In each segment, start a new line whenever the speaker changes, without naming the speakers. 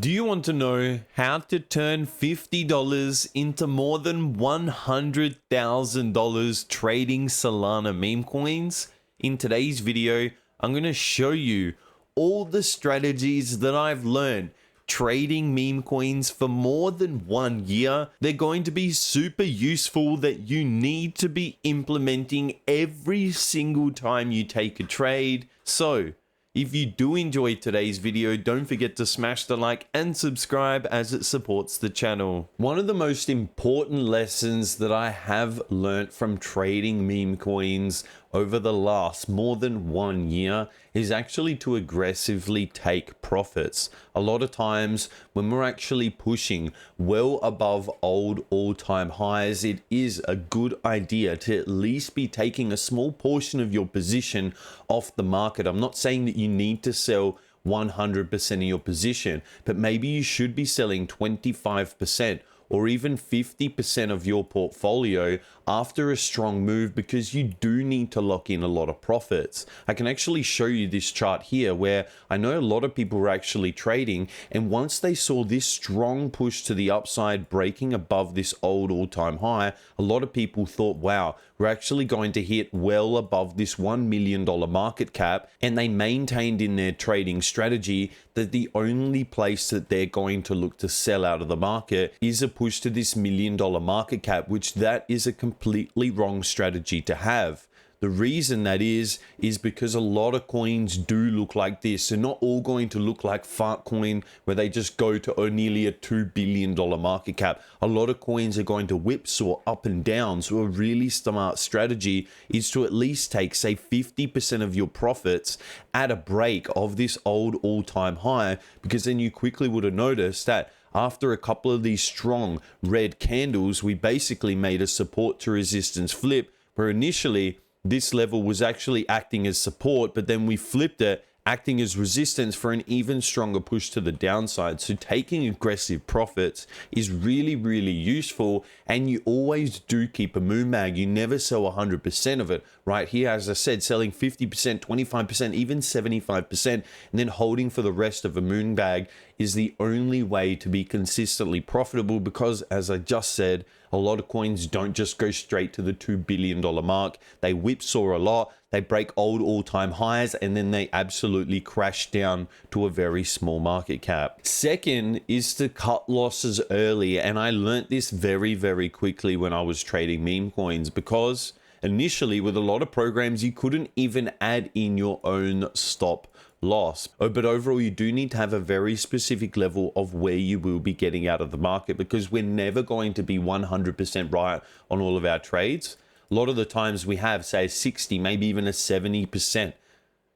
Do you want to know how to turn $50 into more than $100,000 trading Solana meme coins? In today's video, I'm going to show you all the strategies that I've learned trading meme coins for more than 1 year. They're going to be super useful that you need to be implementing every single time you take a trade. So if you do enjoy today's video, don't forget to smash the like and subscribe as it supports the channel. One of the most important lessons that I have learnt from trading meme coins over the last more than 1 year is actually to aggressively take profits. A lot of times when we're actually pushing well above old all-time highs, it is a good idea to at least be taking a small portion of your position off the market. I'm not saying that you need to sell 100% of your position, but maybe you should be selling 25% or even 50% of your portfolio after a strong move, because you do need to lock in a lot of profits. I can actually show you this chart here where I know a lot of people were actually trading, and once they saw this strong push to the upside breaking above this old all-time high, a lot of people thought, wow, we're actually going to hit well above this $1 million market cap, and they maintained in their trading strategy that the only place that they're going to look to sell out of the market is a push to this $1 million market cap, which that is a completely wrong strategy to have. The reason that is because a lot of coins do look like this. They're not all going to look like Fartcoin, where they just go to nearly a $2 billion market cap. A lot of coins are going to whipsaw up and down. So a really smart strategy is to at least take, say, 50% of your profits at a break of this old all-time high, because then you quickly would have noticed that after a couple of these strong red candles, we basically made a support to resistance flip, where initially this level was actually acting as support, but then we flipped it, acting as resistance for an even stronger push to the downside. So taking aggressive profits is really, really useful, and you always do keep a moon bag. You never sell 100% of it. Right here, as I said, selling 50%, 25%, even 75%, and then holding for the rest of a moon bag is the only way to be consistently profitable, because as I just said, a lot of coins don't just go straight to the $2 billion mark. They whipsaw a lot, they break old all-time highs, and then they absolutely crash down to a very small market cap. Second is to cut losses early, and I learnt this very, very quickly when I was trading meme coins, because initially with a lot of programs you couldn't even add in your own stop loss. But overall, you do need to have a very specific level of where you will be getting out of the market, because we're never going to be 100% right on all of our trades. A lot of the times we have, say, 60, maybe even a 70%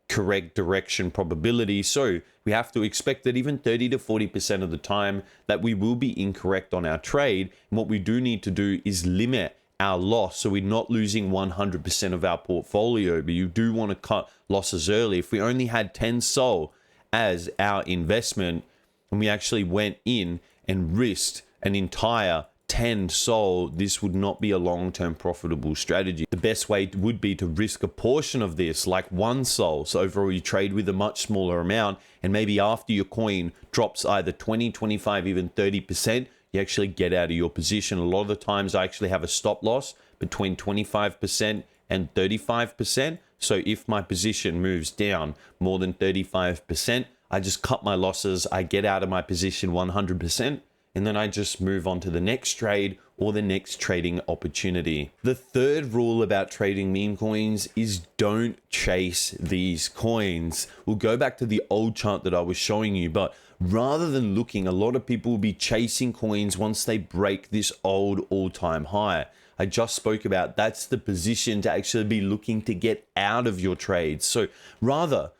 correct direction probability. So we have to expect that even 30 to 40% of the time that we will be incorrect on our trade. And what we do need to do is limit our loss, so we're not losing 100% of our portfolio, but you do want to cut losses early. If we only had 10 SOL as our investment, and we actually went in and risked an entire 10 SOL, this would not be a long-term profitable strategy. The best way would be to risk a portion of this, like 1 SOL. So overall, you trade with a much smaller amount, and maybe after your coin drops either 20, 25, even 30%, you actually get out of your position. A lot of the times I actually have a stop loss between 25% and 35%. So if my position moves down more than 35%, I just cut my losses, I get out of my position 100%, and then I just move on to the next trade or the next trading opportunity. The third rule about trading meme coins is don't chase these coins. We'll go back to the old chart that I was showing you, but rather than looking, a lot of people will be chasing coins once they break this old all-time high. I just spoke about that's the position to actually be looking to get out of your trades. So rather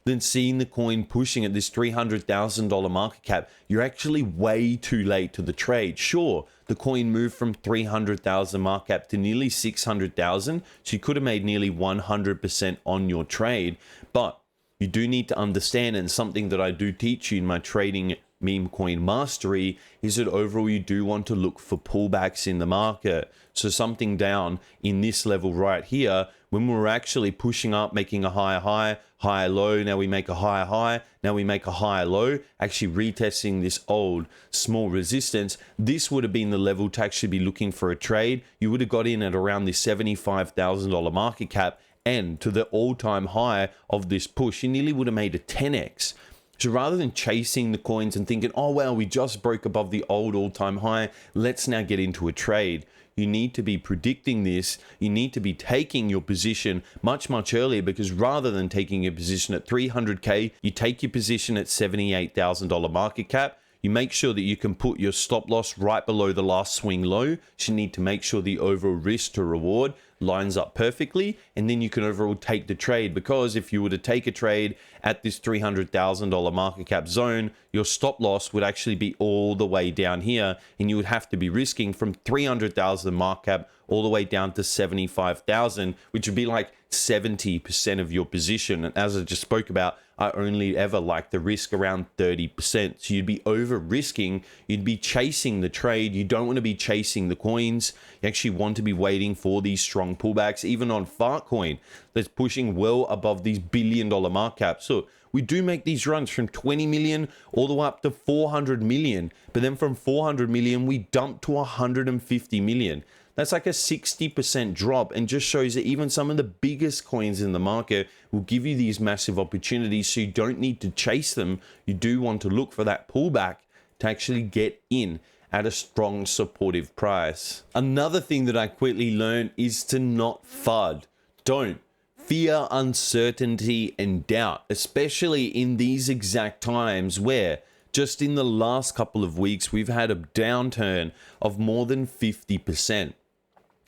than seeing the coin pushing at this $300,000 market cap, you're actually way too late to the trade. Sure, the coin moved from 300,000 market cap to nearly 600,000, so you could have made nearly 100% on your trade, but you do need to understand, and something that I do teach you in my trading meme coin mastery is that overall you do want to look for pullbacks in the market. So something down in this level right here, when we're actually pushing up, making a higher high, higher low, now we make a higher high, now we make a higher low, actually retesting this old small resistance, this would have been the level to actually be looking for a trade. You would have got in at around the $75,000 market cap, and to the all-time high of this push, you nearly would have made a 10x. So rather than chasing the coins and thinking, oh, well, we just broke above the old all-time high, let's now get into a trade. You need to be predicting this. You need to be taking your position much, much earlier, because rather than taking your position at 300K, you take your position at $78,000 market cap. You make sure that you can put your stop loss right below the last swing low. So you need to make sure the overall risk to reward lines up perfectly, and then you can overall take the trade. Because if you were to take a trade at this $300,000 market cap zone, your stop loss would actually be all the way down here, and you would have to be risking from 300,000 market cap all the way down to 75,000, which would be like 70% of your position. And as I just spoke about, I only ever like the risk around 30%. So you'd be over risking, you'd be chasing the trade. You don't want to be chasing the coins. You actually want to be waiting for these strong pullbacks, even on Fartcoin that's pushing well above these billion-dollar market caps. So we do make these runs from 20 million all the way up to 400 million. But then from 400 million, we dump to 150 million. That's like a 60% drop, and just shows that even some of the biggest coins in the market will give you these massive opportunities. So you don't need to chase them. You do want to look for that pullback to actually get in at a strong supportive price. Another thing that I quickly learned is to not FUD. Don't fear uncertainty and doubt, especially in these exact times where just in the last couple of weeks, we've had a downturn of more than 50%.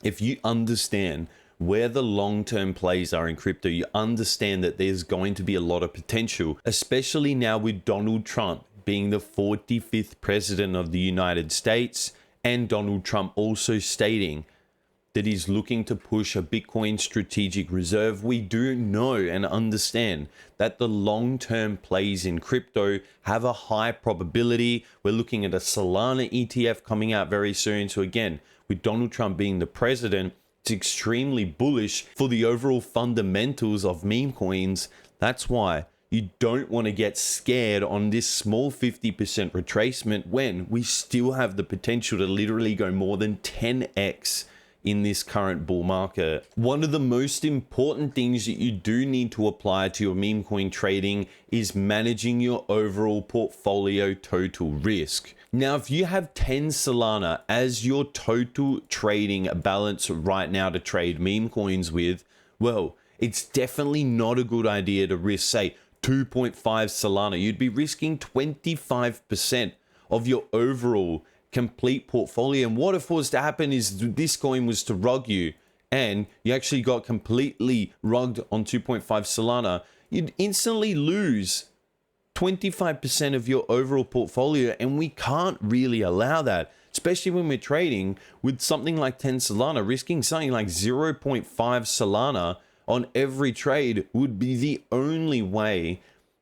If you understand where the long-term plays are in crypto, you understand that there's going to be a lot of potential, especially now with Donald Trump being the 45th president of the United States, and Donald Trump also stating that he's looking to push a Bitcoin strategic reserve. We do know and understand that the long-term plays in crypto have a high probability. We're looking at a Solana ETF coming out very soon. So again, with Donald Trump being the president, it's extremely bullish for the overall fundamentals of meme coins. That's why you don't want to get scared on this small 50% retracement when we still have the potential to literally go more than 10x in this current bull market. One of the most important things that you do need to apply to your meme coin trading is managing your overall portfolio total risk. Now, if you have 10 Solana as your total trading balance right now to trade meme coins with, well, it's definitely not a good idea to risk, say, 2.5 Solana. You'd be risking 25% of your overall complete portfolio. And what if was to happen is this coin was to rug you and you actually got completely rugged on 2.5 Solana, you'd instantly lose 25% of your overall portfolio, and we can't really allow that, especially when we're trading with something like 10 Solana. Risking something like 0.5 Solana on every trade would be the only way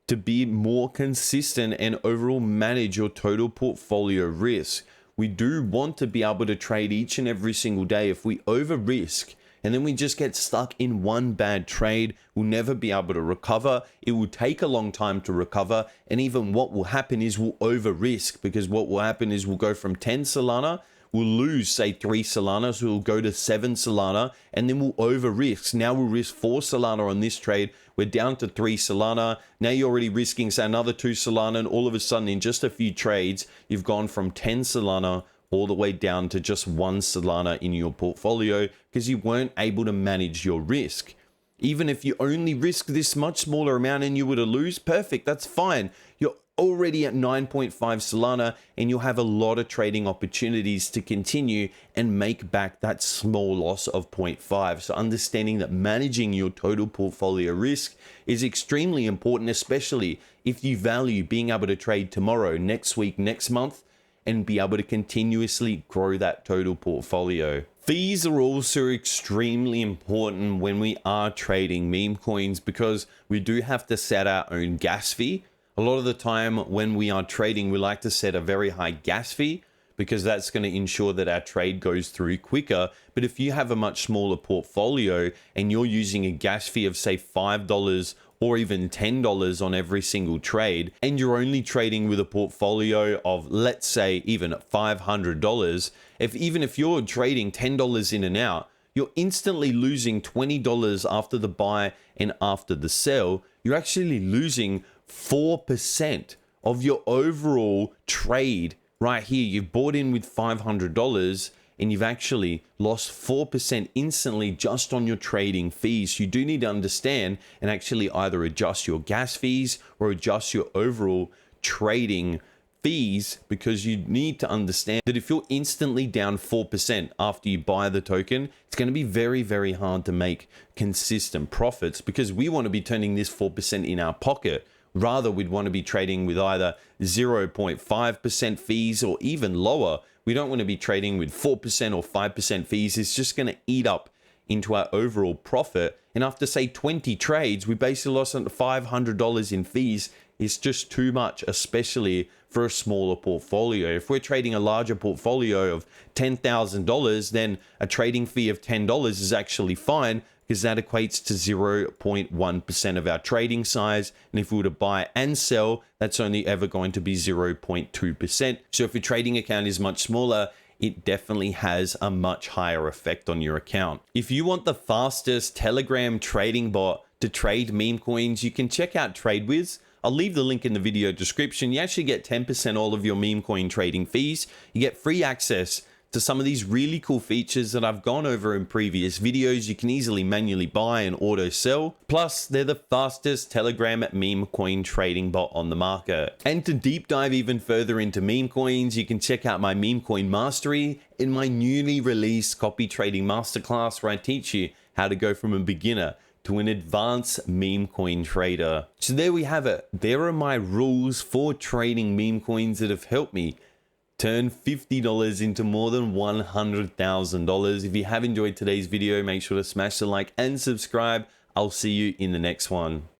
to be more consistent and overall manage your total portfolio risk. We do want to be able to trade each and every single day. If we over risk and then we just get stuck in one bad trade, we'll never be able to recover. It will take a long time to recover. And even what will happen is we'll over risk, because what will happen is we'll go from 10 Solana, we'll lose, say, 3 Solana, so we'll go to 7 Solana, and then we'll over risk. Now we'll risk 4 Solana on this trade. We're down to 3 Solana. Now you're already risking, say, another 2 Solana, and all of a sudden in just a few trades, you've gone from 10 Solana all the way down to just 1 Solana in your portfolio because you weren't able to manage your risk. Even if you only risk this much smaller amount and you were to lose, perfect, that's fine. You're already at 9.5 Solana and you'll have a lot of trading opportunities to continue and make back that small loss of 0.5. So understanding that managing your total portfolio risk is extremely important, especially if you value being able to trade tomorrow, next week, next month, and be able to continuously grow that total portfolio. Fees are also extremely important when we are trading meme coins because we do have to set our own gas fee. A lot of the time when we are trading, we like to set a very high gas fee because that's going to ensure that our trade goes through quicker. But if you have a much smaller portfolio and you're using a gas fee of say $5 or even $10 on every single trade, and you're only trading with a portfolio of, let's say, even $500, even if you're trading $10 in and out, you're instantly losing $20 after the buy and after the sell. You're actually losing 4% of your overall trade right here. You've bought in with $500 and you've actually lost 4% instantly just on your trading fees. You do need to understand and actually either adjust your gas fees or adjust your overall trading fees, because you need to understand that if you're instantly down 4% after you buy the token, it's going to be very, very hard to make consistent profits, because we want to be turning this 4% in our pocket. Rather, we'd want to be trading with either 0.5% fees or even lower. We don't want to be trading with 4% or 5% fees. It's just going to eat up into our overall profit. And after say 20 trades, we basically lost $500 in fees. It's just too much, especially for a smaller portfolio. If we're trading a larger portfolio of $10,000, then a trading fee of $10 is actually fine, because that equates to 0.1% of our trading size. And if we were to buy and sell, that's only ever going to be 0.2%. So if your trading account is much smaller, it definitely has a much higher effect on your account. If you want the fastest Telegram trading bot to trade meme coins, you can check out TradeWiz. I'll leave the link in the video description. You actually get 10% all of your meme coin trading fees. You get free access to some of these really cool features that I've gone over in previous videos. You can easily manually buy and auto sell. Plus, they're the fastest Telegram meme coin trading bot on the market. And to deep dive even further into meme coins, you can check out my meme coin mastery in my newly released copy trading masterclass, where I teach you how to go from a beginner to an advanced meme coin trader. So there we have it. There are my rules for trading meme coins that have helped me turn $50 into more than $100,000. If you have enjoyed today's video, make sure to smash the like and subscribe. I'll see you in the next one.